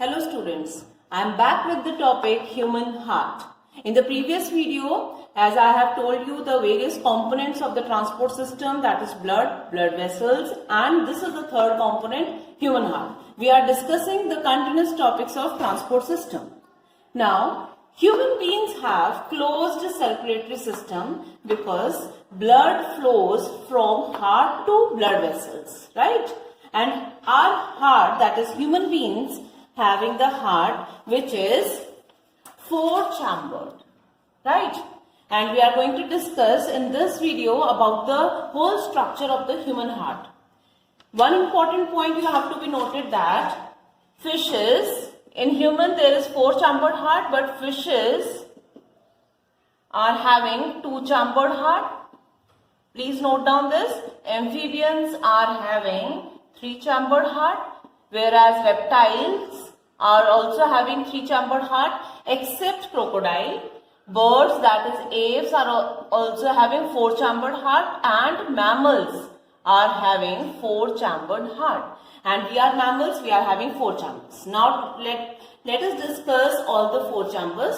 Hello students, I am back with the topic human heart. In the previous video, as I have told you the various components of the transport system, that is blood vessels, and this is the third component, human heart. We are discussing the continuous topics of transport system. Now, human beings have closed circulatory system because blood flows from heart to blood vessels, right? And our heart, that is human beings, having the heart which is four-chambered, right? And we are going to discuss in this video about the whole structure of the human heart. One important point you have to be noted that fishes, in human there is four-chambered heart, but fishes are having two-chambered heart. Please note down this. Amphibians are having three-chambered heart, whereas reptiles are also having three-chambered heart, except crocodile. Birds, that is apes, are also having four-chambered heart, and mammals are having four-chambered heart. And we are mammals, we are having four chambers. Now let us discuss all the four chambers.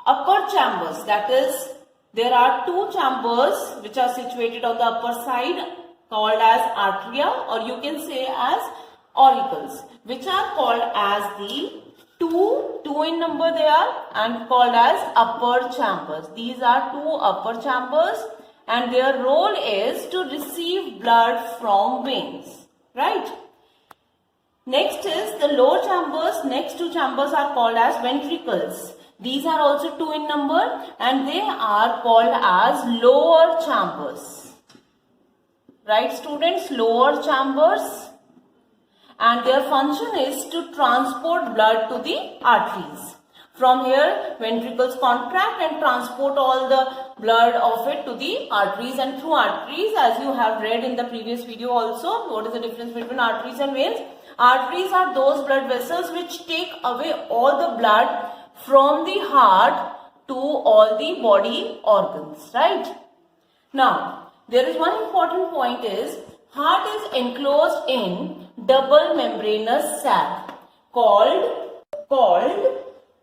Upper chambers, that is, there are two chambers which are situated on the upper side called as arteria, or you can say as auricles, which are called as the two in number they are, and called as upper chambers. These are two upper chambers and their role is to receive blood from veins, right? Next is the lower chambers. Next two chambers are called as ventricles. These are also two in number and they are called as lower chambers. Right students, lower chambers, and their function is to transport blood to the arteries. From here, ventricles contract and transport all the blood of it to the arteries, and through arteries, as you have read in the previous video also, what is the difference between arteries and veins? Arteries are those blood vessels which take away all the blood from the heart to all the body organs, right? Now, there is one important point is, heart is enclosed in double membranous sac called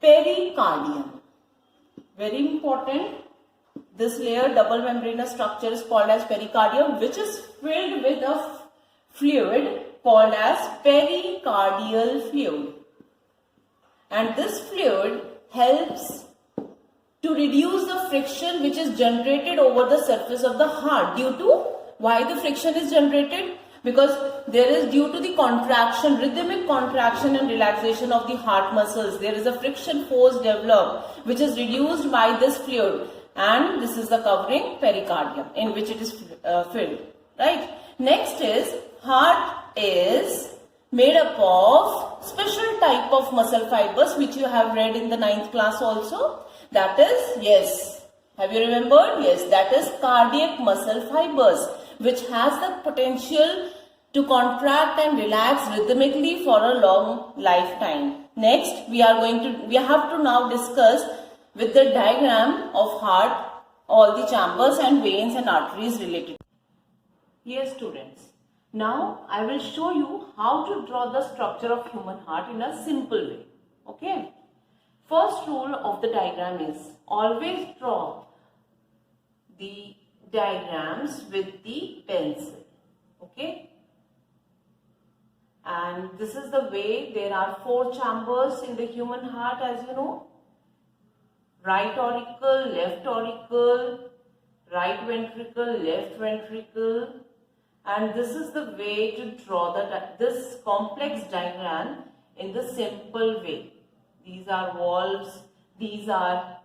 pericardium. Very important. This layer, double membranous structure, is called as pericardium, which is filled with a fluid called as pericardial fluid. And this fluid helps to reduce the friction which is generated over the surface of the heart. Due to why the friction is generated? Because there is due to the contraction, rhythmic contraction and relaxation of the heart muscles. There is a friction force developed which is reduced by this fluid, and this is the covering pericardium in which it is filled, right? Next is, heart is made up of special type of muscle fibers which you have read in the 9th class also. That is, yes, have you remembered? Yes, that is cardiac muscle fibers, which has the potential to contract and relax rhythmically for a long lifetime. Next, we have to now discuss with the diagram of heart all the chambers and veins and arteries related. Yes, students. Now, I will show you how to draw the structure of human heart in a simple way. Okay. First rule of the diagram is always draw the diagrams with the pencil. Okay. And this is the way. There are four chambers in the human heart, as you know. Right auricle, left auricle, right ventricle, left ventricle. And this is the way to draw this complex diagram in the simple way. These are valves, these are,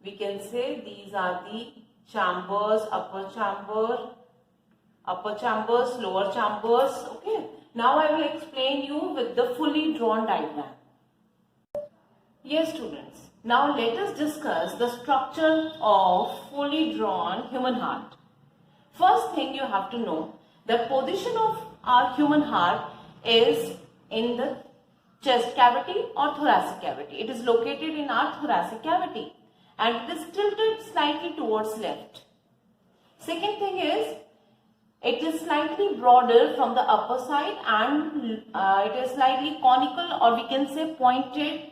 we can say, these are the chambers, upper chambers, lower chambers. Okay. Now I will explain you with the fully drawn diagram. Yes, students. Now let us discuss the structure of fully drawn human heart. First thing you have to know, the position of our human heart is in the chest cavity or thoracic cavity. It is located in our thoracic cavity and it is tilted slightly towards left. Second thing is, it is slightly broader from the upper side and it is slightly conical, or we can say pointed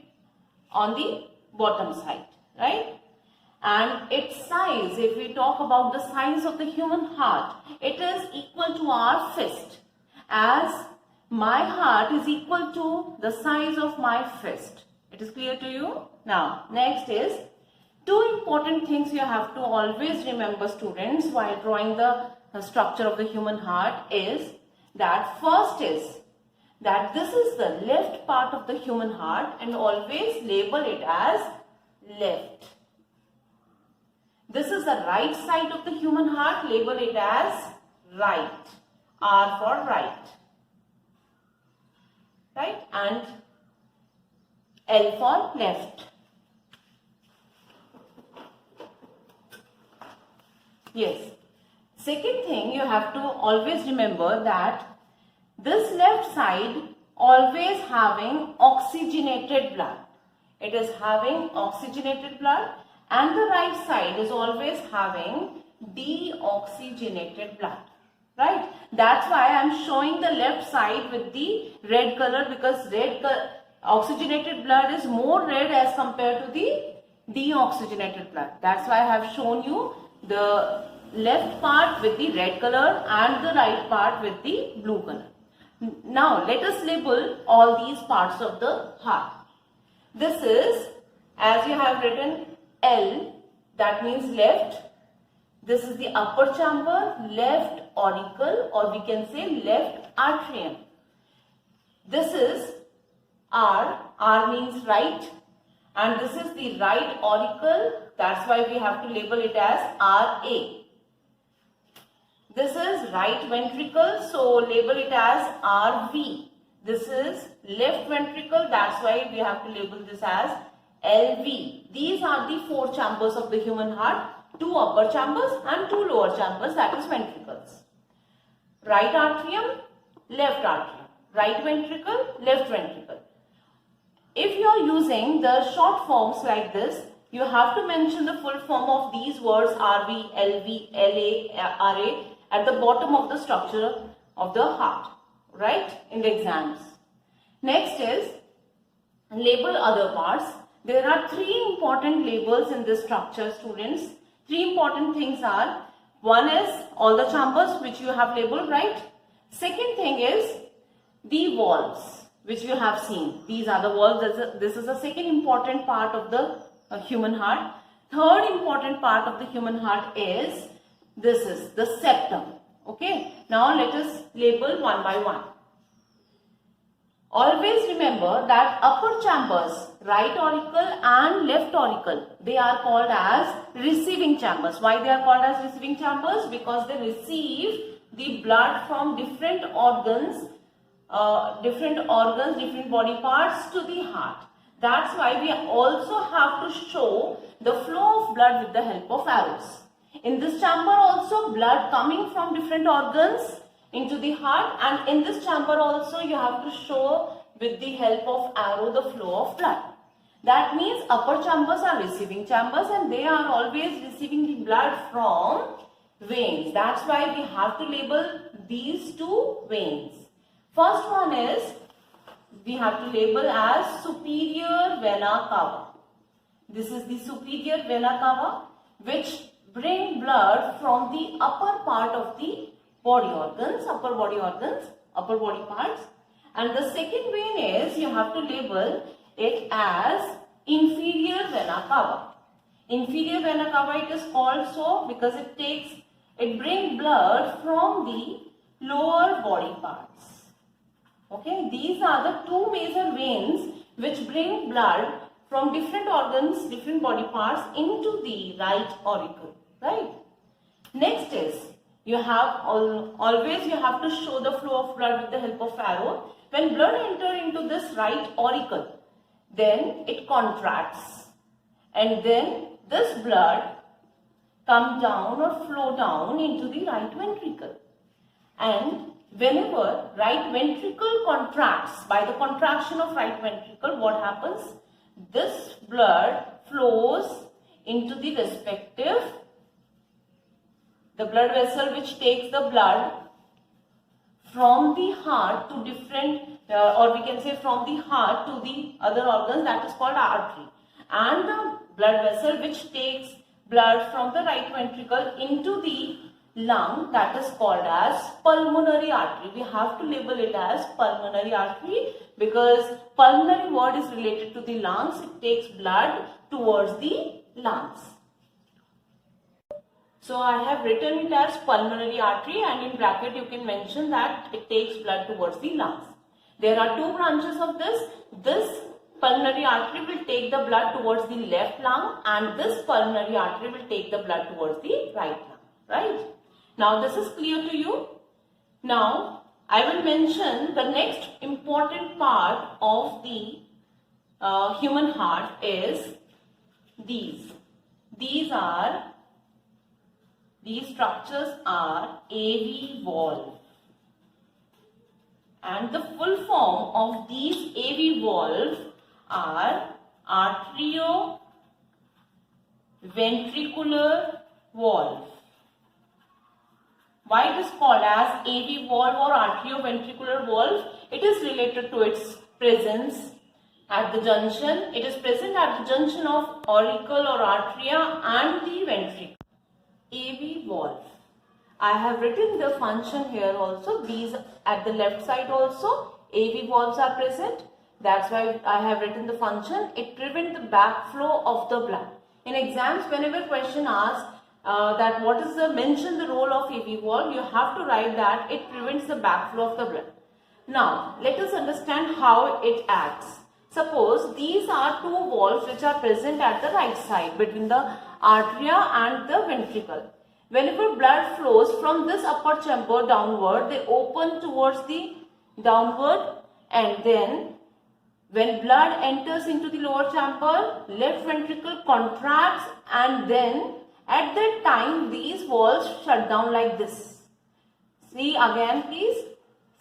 on the bottom side, right? And its size, if we talk about the size of the human heart, it is equal to our fist, as my heart is equal to the size of my fist. It is clear to you? Now, next is two important things you have to always remember, students, while drawing the structure of the human heart is that first is that this is the left part of the human heart, and always label it as left. This is the right side of the human heart, label it as right. R for right. Right? And L for left. Yes. Second thing, you have to always remember that this left side always having oxygenated blood. It is having oxygenated blood, and the right side is always having deoxygenated blood. Right? That's why I am showing the left side with the red color, because oxygenated blood is more red as compared to the deoxygenated blood. That's why I have shown you the left part with the red color and the right part with the blue color. Now let us label all these parts of the heart. This is, as you have written, L, that means left. This is the upper chamber, left auricle, or we can say left atrium. This is R, R means right, and this is the right auricle. That's why we have to label it as RA. This is right ventricle, so label it as RV. This is left ventricle, that's why we have to label this as LV. These are the four chambers of the human heart, two upper chambers and two lower chambers, that is ventricles. Right atrium, left atrium. Right ventricle, left ventricle. If you are using the short forms like this, you have to mention the full form of these words RV, LV, LA, RA at the bottom of the structure of the heart, right, in the exams. Next is label other parts. There are three important labels in this structure, students. Three important things are, one is all the chambers which you have labeled, right? Second thing is the walls which you have seen. These are the walls. This is the second important part of the human heart. Third important part of the human heart is, this is the septum. Okay. Now let us label one by one. Always remember that upper chambers, right auricle and left auricle, they are called as receiving chambers. Why they are called as receiving chambers? Because they receive the blood from different organs, different body parts to the heart. That's why we also have to show the flow of blood with the help of arrows. In this chamber also, blood coming from different organs into the heart, and in this chamber also you have to show with the help of arrow the flow of blood. That means upper chambers are receiving chambers, and they are always receiving the blood from veins. That's why we have to label these two veins. First one is, we have to label as superior vena cava. This is the superior vena cava, which bring blood from the upper part of the body organs, upper body parts. And the second vein is, you have to label it as inferior vena cava. Inferior vena cava it is called so because it brings blood from the lower body parts. Okay, these are the two major veins which bring blood from different organs, different body parts into the right auricle, right? Next is, you have always you have to show the flow of blood with the help of arrow. When blood enter into this right auricle, then it contracts, and then this blood come down or flow down into the right ventricle. And whenever right ventricle contracts, by the contraction of right ventricle, what happens? This blood flows into the respective, the blood vessel which takes the blood from the heart to different or we can say from the heart to the other organs, that is called artery, and the blood vessel which takes blood from the right ventricle into the lung, that is called as pulmonary artery. We have to label it as pulmonary artery because pulmonary word is related to the lungs. It takes blood towards the lungs. So I have written it as pulmonary artery, and in bracket you can mention that it takes blood towards the lungs. There are two branches of this. This pulmonary artery will take the blood towards the left lung, and this pulmonary artery will take the blood towards the right lung. Right? Now this is clear to you. Now I will mention the next important part of the human heart is these. These structures are AV valve, and the full form of these AV valves are arterioventricular valve. Why it is called as AV valve or arterioventricular valve? It is related to its presence at the junction. It is present at the junction of auricle or arteria and the ventricle. AV valve. I have written the function here also. These at the left side also AV valves are present. That's why I have written the function. It prevents the backflow of the blood. In exams, whenever question asks that what is mention the role of AV valve, you have to write that it prevents the backflow of the blood. Now let us understand how it acts. Suppose these are two valves which are present at the right side between the arteria and the ventricle. Whenever blood flows from this upper chamber downward, they open towards the downward, and then when blood enters into the lower chamber, left ventricle contracts, and then at that time these valves shut down like this. See again please.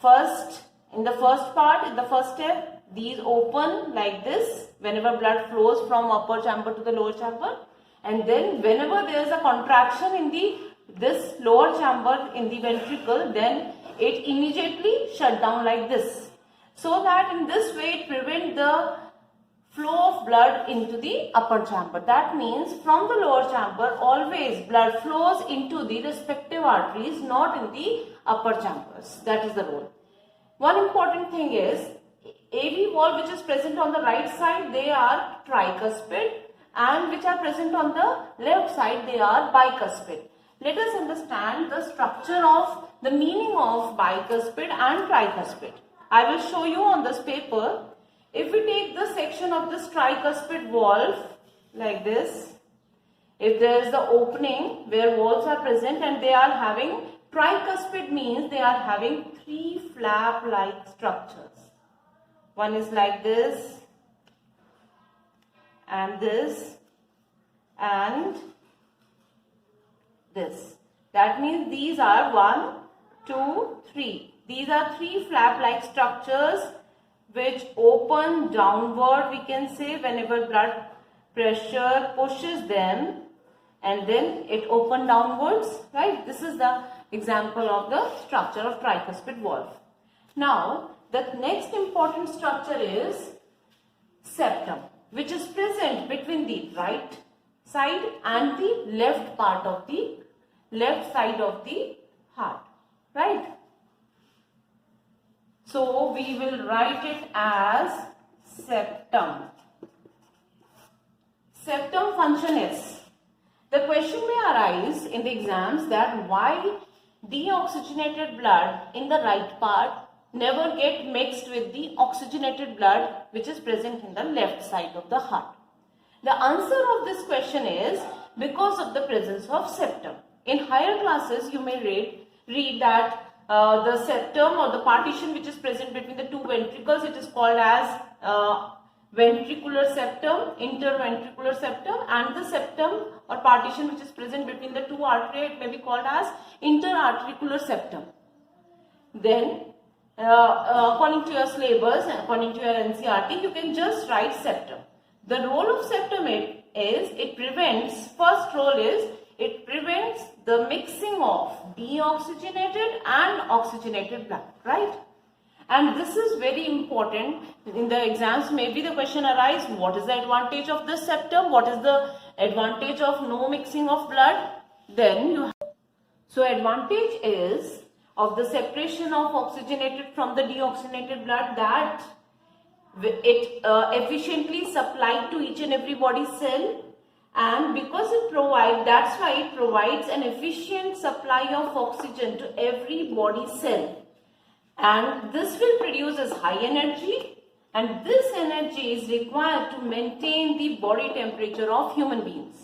First, in the first part, in the first step, these open like this whenever blood flows from upper chamber to the lower chamber, and then whenever there is a contraction in this lower chamber in the ventricle, then it immediately shut down like this, so that in this way it prevents the flow of blood into the upper chamber. That means from the lower chamber always blood flows into the respective arteries, not in the upper chambers. That is the rule. One important thing is AV valve which is present on the right side, they are tricuspid, and which are present on the left side, they are bicuspid. Let us understand the structure of the meaning of bicuspid and tricuspid. I will show you on this paper. If we take the section of this tricuspid valve like this, if there is the opening where valves are present and they are having, tricuspid means they are having three flap-like structures. One is like this, and this, and this. That means these are 1, 2, 3. These are three flap-like structures which open downward, we can say, whenever blood pressure pushes them, and then it open downwards, right? This is the example of the structure of tricuspid valve. Now, the next important structure is septum, which is present between the right side and the left part of the left side of the heart, right? So we will write it as septum. Septum function is, the question may arise in the exams that why deoxygenated blood in the right part never get mixed with the oxygenated blood which is present in the left side of the heart. The answer of this question is because of the presence of septum. In higher classes, you may read that the septum or the partition which is present between the two ventricles, it is called as ventricular septum, interventricular septum, and the septum or partition which is present between the two arteries, it may be called as interarticular septum. Then according to your syllabus, according to your NCERT, you can just write septum. The role of septum is, it prevents, first role is, it prevents the mixing of deoxygenated and oxygenated blood, right? And this is very important. In the exams, maybe the question arise, what is the advantage of this septum? What is the advantage of no mixing of blood? Then you have, so advantage is of the separation of oxygenated from the deoxygenated blood, that it efficiently supplied to each and every body cell, and because it provides, that's why it provides an efficient supply of oxygen to every body cell, and this will produce as high energy, and this energy is required to maintain the body temperature of human beings.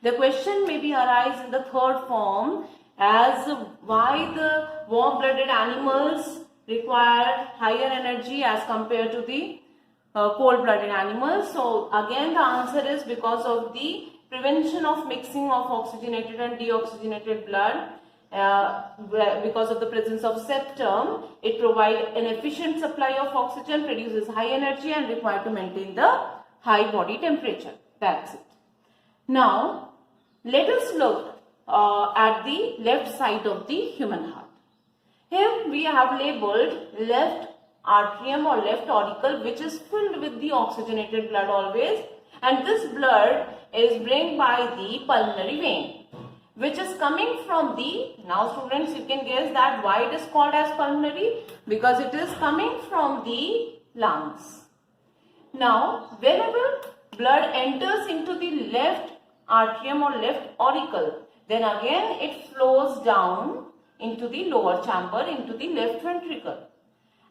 The question may be arise in the third form as why the warm-blooded animals require higher energy as compared to the cold-blooded animals. So again the answer is because of the prevention of mixing of oxygenated and deoxygenated blood. Because of the presence of septum, it provides an efficient supply of oxygen, produces high energy and required to maintain the high body temperature. That's it. Now let us look at the left side of the human heart. Here we have labeled left atrium or left auricle, which is filled with the oxygenated blood always, and this blood is brought by the pulmonary vein, which is coming from the, now students you can guess that why it is called as pulmonary, because it is coming from the lungs. Now whenever blood enters into the left atrium or left auricle, then again it flows down into the lower chamber, into the left ventricle.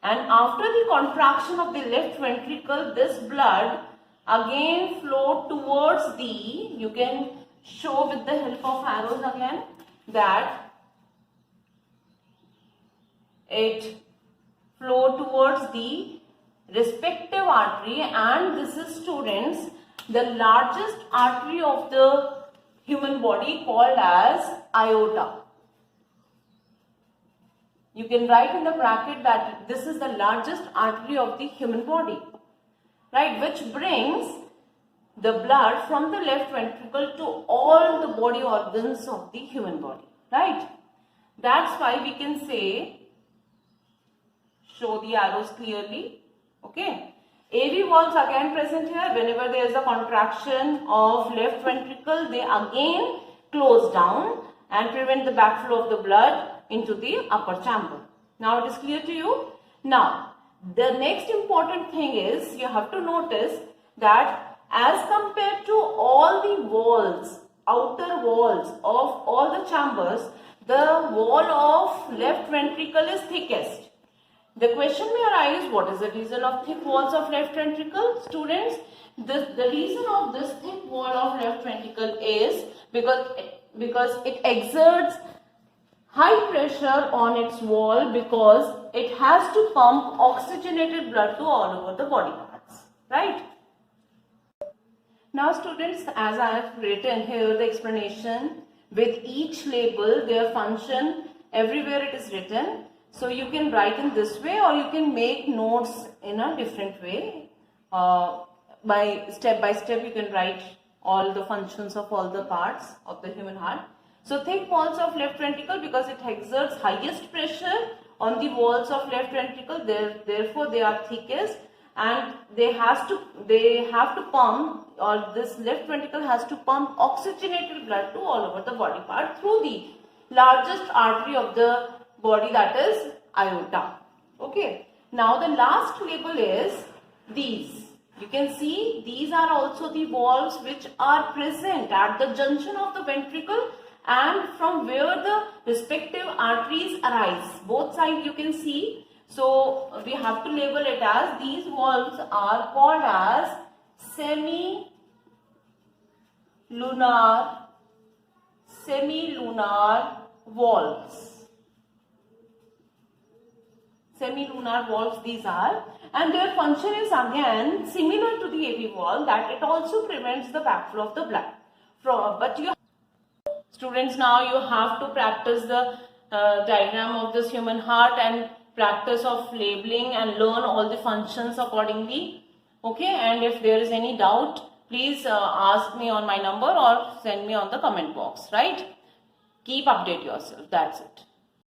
And after the contraction of the left ventricle, this blood again flow towards the, you can show with the help of arrows again, that it flow towards the respective artery, and this is, students, the largest artery of the human body called as aorta. You can write in the bracket that this is the largest artery of the human body, right, which brings the blood from the left ventricle to all the body organs of the human body, right? That's why we can say, show the arrows clearly, okay? AV valves again present here. Whenever there is a contraction of left ventricle, they again close down and prevent the backflow of the blood into the upper chamber. Now it is clear to you? Now the next important thing is, you have to notice that as compared to all the walls, outer walls of all the chambers, the wall of left ventricle is thickest. The question may arise, what is the reason of thick walls of left ventricle? Students, the reason of this thick wall of left ventricle is because it exerts high pressure on its wall, because it has to pump oxygenated blood to all over the body parts, right? Now students, as I have written here the explanation with each label, their function, everywhere it is written. So you can write in this way, or you can make notes in a different way. By step you can write all the functions of all the parts of the human heart. So thick walls of left ventricle, because it exerts highest pressure on the walls of left ventricle, therefore they are thickest, and they have to pump, or this left ventricle has to pump oxygenated blood to all over the body part through the largest artery of the body, that is aorta. Okay. Now the last label is these. You can see these are also the valves which are present at the junction of the ventricle and from where the respective arteries arise. Both sides you can see. So we have to label it as, these valves are called as semi-lunar valves. Semi-lunar valves these are, and their function is again similar to the AV valve, that it also prevents the backflow of the blood. But you students, now you have to practice the diagram of this human heart and practice of labeling and learn all the functions accordingly. Okay, and if there is any doubt, please ask me on my number or send me on the comment box, right? Keep update yourself. That's it.